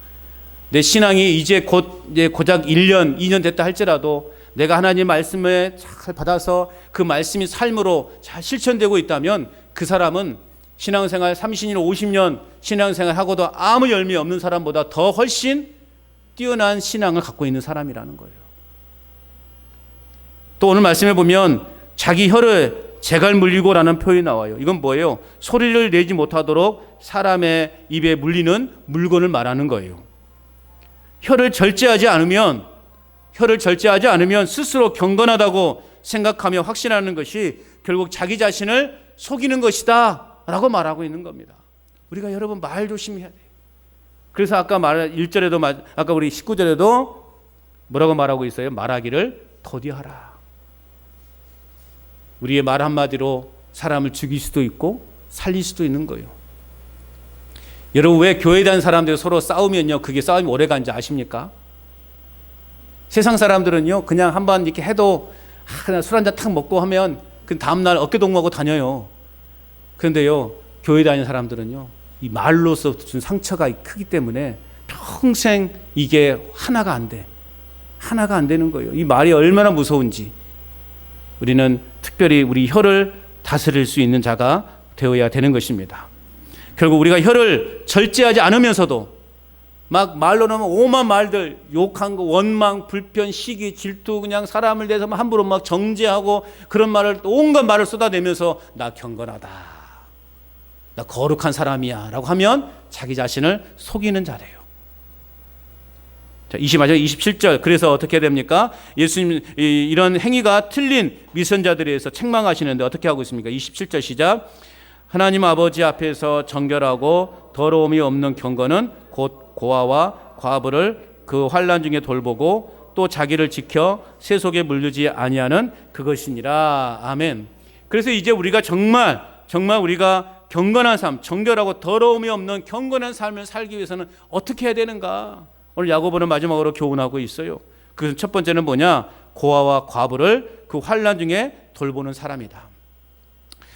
내 신앙이 이제 고작 1년, 2년 됐다 할지라도 내가 하나님 말씀을 잘 받아서 그 말씀이 삶으로 잘 실천되고 있다면 그 사람은 신앙생활 30년, 50년 신앙생활 하고도 아무 열매 없는 사람보다 더 훨씬 뛰어난 신앙을 갖고 있는 사람이라는 거예요. 또 오늘 말씀해 보면 자기 혀를 재갈 물리고라는 표현이 나와요. 이건 뭐예요? 소리를 내지 못하도록 사람의 입에 물리는 물건을 말하는 거예요. 혀를 절제하지 않으면 스스로 경건하다고 생각하며 확신하는 것이 결국 자기 자신을 속이는 것이다 라고 말하고 있는 겁니다. 우리가 여러분 말 조심해야 돼요. 그래서 아까 1절에도 아까 우리 19절에도 뭐라고 말하고 있어요? 말하기를 더디하라. 우리의 말 한마디로 사람을 죽일 수도 있고 살릴 수도 있는 거예요. 여러분, 왜 교회에 다니는 사람들이 서로 싸우면요 그게 싸움이 오래 간지 아십니까? 세상 사람들은요 그냥 한번 이렇게 해도 그냥 술 한잔 탁 먹고 하면 그 다음날 어깨동무하고 다녀요. 그런데요 교회 다니는 사람들은요 이 말로서 준 상처가 크기 때문에 평생 이게 하나가 안 되는 거예요. 이 말이 얼마나 무서운지 우리는 특별히 우리 혀를 다스릴 수 있는 자가 되어야 되는 것입니다. 결국 우리가 혀를 절제하지 않으면서도 막 말로는 오만 말들, 욕한 거, 원망, 불편, 시기, 질투, 그냥 사람을 대해서 함부로 막 정죄하고 그런 말을 온갖 말을 쏟아내면서 나 경건하다, 나 거룩한 사람이야 라고 하면 자기 자신을 속이는 자래요. 자, 27절. 그래서 어떻게 됩니까? 예수님 이런 행위가 틀린 미선자들에 대해서 책망하시는데 어떻게 하고 있습니까? 27절 시작. 하나님 아버지 앞에서 정결하고 더러움이 없는 경건은 곧 고아와 과부를 그 환난 중에 돌보고 또 자기를 지켜 세속에 물들지 아니하는 그것이니라. 아멘. 그래서 이제 우리가 정말 우리가 경건한 삶, 정결하고 더러움이 없는 경건한 삶을 살기 위해서는 어떻게 해야 되는가? 오늘 야고보는 마지막으로 교훈하고 있어요. 그 첫 번째는 뭐냐? 고아와 과부를 그 환난 중에 돌보는 사람이다.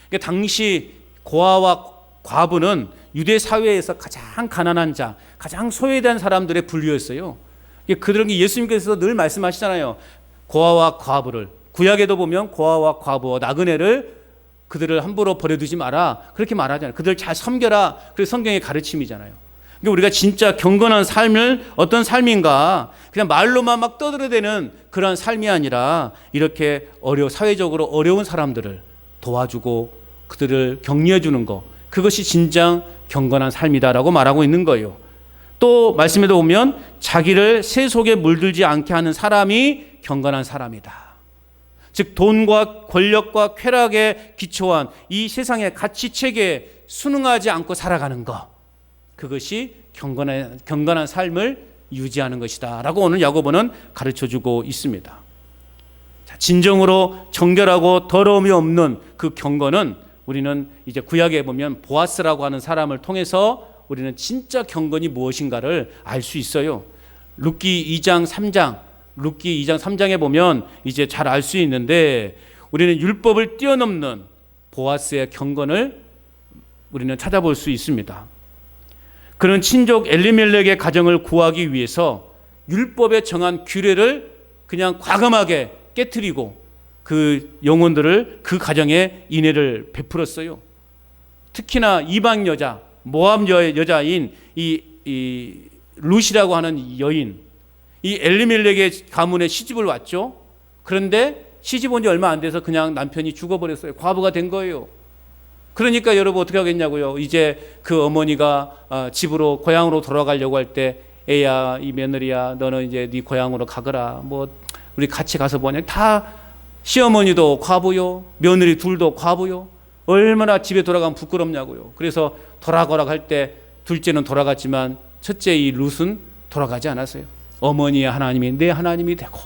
그러니까 당시 고아와 과부는 유대 사회에서 가장 가난한 자, 가장 소외된 사람들의 분류였어요. 그들은 예수님께서 늘 말씀하시잖아요. 고아와 과부를, 구약에도 보면 고아와 과부와 나그네를 그들을 함부로 버려두지 마라 그렇게 말하잖아요. 그들을 잘 섬겨라. 그게 성경의 가르침이잖아요. 그러니까 우리가 진짜 경건한 삶을 어떤 삶인가, 그냥 말로만 막 떠들어대는 그런 삶이 아니라 이렇게 사회적으로 어려운 사람들을 도와주고 그들을 격려해 주는 것, 그것이 진정 경건한 삶이다라고 말하고 있는 거예요. 또 말씀에도 보면 자기를 세속에 물들지 않게 하는 사람이 경건한 사람이다. 즉 돈과 권력과 쾌락에 기초한 이 세상의 가치 체계에 순응하지 않고 살아가는 것, 그것이 경건한 삶을 유지하는 것이다 라고 오늘 야고보는 가르쳐주고 있습니다. 자, 진정으로 정결하고 더러움이 없는 그 경건은 우리는 이제 구약에 보면 보아스라고 하는 사람을 통해서 우리는 진짜 경건이 무엇인가를 알 수 있어요. 룻기 2장 3장에 보면 이제 잘 알 수 있는데, 우리는 율법을 뛰어넘는 보아스의 경건을 우리는 찾아볼 수 있습니다. 그는 친족 엘리멜렉의 가정을 구하기 위해서 율법에 정한 규례를 그냥 과감하게 깨트리고 그 영혼들을 그 가정에 인애를 베풀었어요. 특히나 이방 여자, 모압 여자인 이 룻이라고 하는 여인, 이 엘리멜렉의 가문에 시집을 왔죠. 그런데 시집 온 지 얼마 안 돼서 그냥 남편이 죽어버렸어요. 과부가 된 거예요. 그러니까 여러분 어떻게 하겠냐고요. 이제 그 어머니가 집으로 고향으로 돌아가려고 할 때, 애야, 이 며느리야, 너는 이제 네 고향으로 가거라, 뭐 우리 같이 가서 보냐. 다 시어머니도 과부요, 며느리 둘도 과부요. 얼마나 집에 돌아가면 부끄럽냐고요. 그래서 돌아가라 할 때 둘째는 돌아갔지만 첫째 이 룻은 돌아가지 않았어요. 어머니의 하나님이 내 하나님이 되고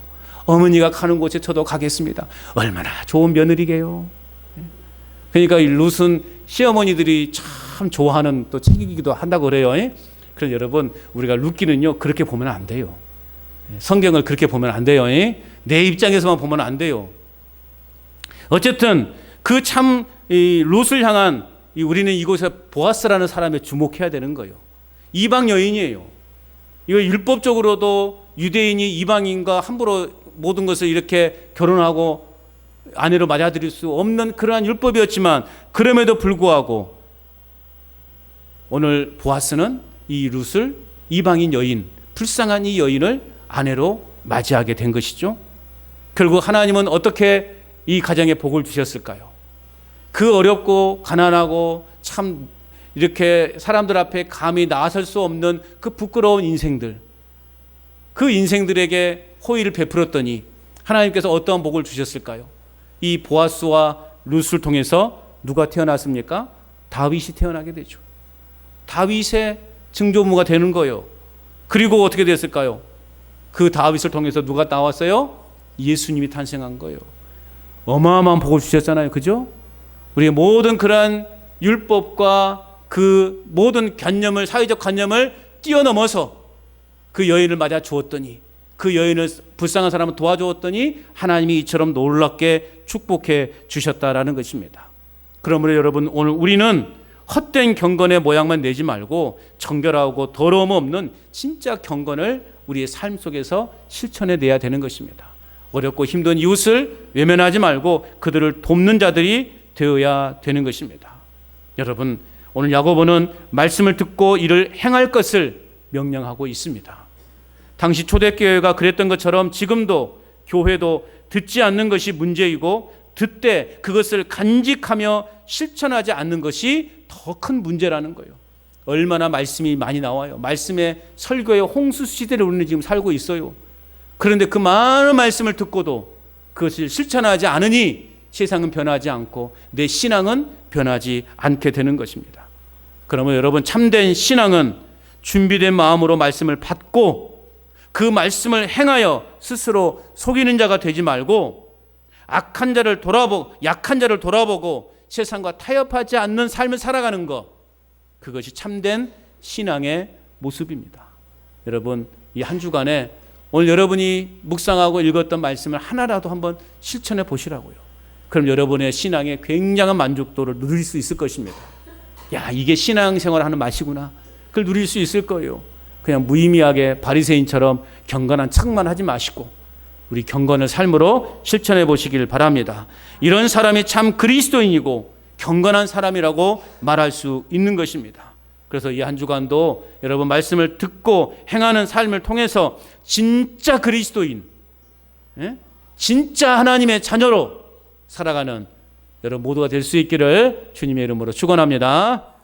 어머니가 가는 곳에 저도 가겠습니다. 얼마나 좋은 며느리게요. 그러니까 이 룻은 시어머니들이 참 좋아하는 또 책이기도 한다고 그래요. 그래서 여러분, 우리가 룻기는요 그렇게 보면 안 돼요. 성경을 그렇게 보면 안 돼요. 내 입장에서만 보면 안 돼요. 어쨌든 그 참 룻을 향한 우리는 이곳에 보아스라는 사람에 주목해야 되는 거예요. 이방 여인이에요. 이거 율법적으로도 유대인이 이방인과 함부로 모든 것을 이렇게 결혼하고 아내로 맞아들일 수 없는 그러한 율법이었지만, 그럼에도 불구하고 오늘 보아스는 이 룻을, 이방인 여인, 불쌍한 이 여인을 아내로 맞이하게 된 것이죠. 결국 하나님은 어떻게 이 가정에 복을 주셨을까요? 그 어렵고 가난하고 참 이렇게 사람들 앞에 감히 나설 수 없는 그 부끄러운 인생들, 그 인생들에게 호의를 베풀었더니 하나님께서 어떠한 복을 주셨을까요? 이 보아스와 룻을 통해서 누가 태어났습니까? 다윗이 태어나게 되죠. 다윗의 증조부가 되는 거예요. 그리고 어떻게 됐을까요? 그 다윗을 통해서 누가 나왔어요? 예수님이 탄생한 거예요. 어마어마한 복을 주셨잖아요. 그죠? 우리의 모든 그러한 율법과 그 모든 관념을, 사회적 관념을 뛰어넘어서 그 여인을 맞아 주었더니, 그 여인을, 불쌍한 사람을 도와주었더니 하나님이 이처럼 놀랍게 축복해 주셨다라는 것입니다. 그러므로 여러분, 오늘 우리는 헛된 경건의 모양만 내지 말고 정결하고 더러움 없는 진짜 경건을 우리의 삶 속에서 실천해 내야 되는 것입니다. 어렵고 힘든 이웃을 외면하지 말고 그들을 돕는 자들이 되어야 되는 것입니다. 여러분, 오늘 야고보는 말씀을 듣고 이를 행할 것을 명령하고 있습니다. 당시 초대교회가 그랬던 것처럼 지금도 교회도 듣지 않는 것이 문제이고, 듣되 그것을 간직하며 실천하지 않는 것이 더 큰 문제라는 거예요. 얼마나 말씀이 많이 나와요. 말씀의 설교의 홍수 시대를 우리는 지금 살고 있어요. 그런데 그 많은 말씀을 듣고도 그것을 실천하지 않으니 세상은 변하지 않고 내 신앙은 변하지 않게 되는 것입니다. 그러면 여러분, 참된 신앙은 준비된 마음으로 말씀을 받고 그 말씀을 행하여 스스로 속이는 자가 되지 말고, 약한 자를 돌아보고 세상과 타협하지 않는 삶을 살아가는 것, 그것이 참된 신앙의 모습입니다. 여러분, 이 한 주간에 오늘 여러분이 묵상하고 읽었던 말씀을 하나라도 한번 실천해 보시라고요. 그럼 여러분의 신앙에 굉장한 만족도를 누릴 수 있을 것입니다. 야, 이게 신앙생활을 하는 맛이구나. 그걸 누릴 수 있을 거예요. 그냥 무의미하게 바리새인처럼 경건한 척만 하지 마시고 우리 경건을 삶으로 실천해 보시길 바랍니다. 이런 사람이 참 그리스도인이고 경건한 사람이라고 말할 수 있는 것입니다. 그래서 이 한 주간도 여러분 말씀을 듣고 행하는 삶을 통해서 진짜 그리스도인, 진짜 하나님의 자녀로 살아가는 여러분 모두가 될 수 있기를 주님의 이름으로 축원합니다.